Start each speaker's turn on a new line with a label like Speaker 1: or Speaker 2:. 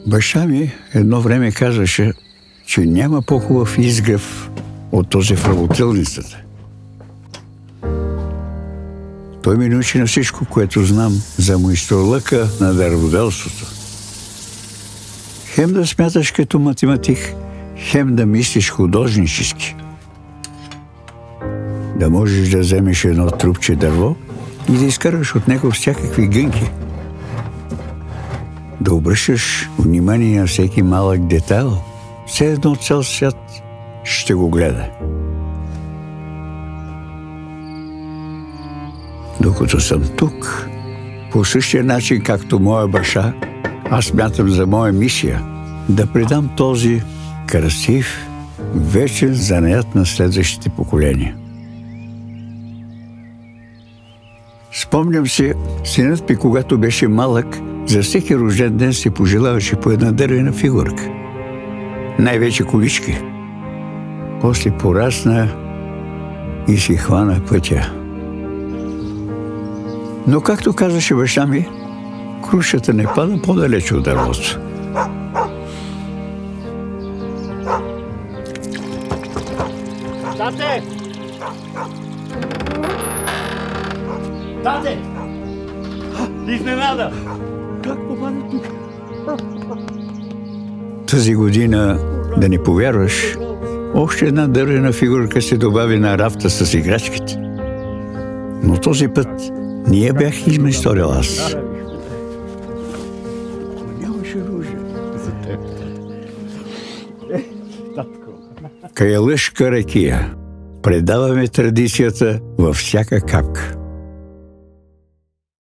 Speaker 1: Баща ми едно време казваше, че няма по-хубав изгрев от този в работилницата. Той ми научи на всичко, което знам за майсторлъка на дърводелството. Хем да смяташ като математик, хем да мислиш художнически. Да можеш да вземеш едно трупче дърво и да изкараш от него всякакви гънки. Да обръщаш внимание на всеки малък детайл, все едно цял свят ще го гледа. Докато съм тук, по същия начин, както моя баща, аз смятам за моя мисия да предам този красив, вечен занаят на следващите поколения. Спомням си, синът ми, когато беше малък, за всеки рожден ден си пожелаваше по една дървена фигурка. Най-вече колички. После порасна и си хвана пътя. Но както казваше баща ми, крушата не пада по-далече от дървото.
Speaker 2: Тате! Тате! Изненада! Как попадна тук?
Speaker 1: Тази година, да не повярваш, още една дървена фигурка се добави на рафта с играчките. Но този път не я бях измисторил аз.
Speaker 2: Нямаше ружа за теб. Татко.
Speaker 1: Каялъшка ракия. Предаваме традицията във всяка капка.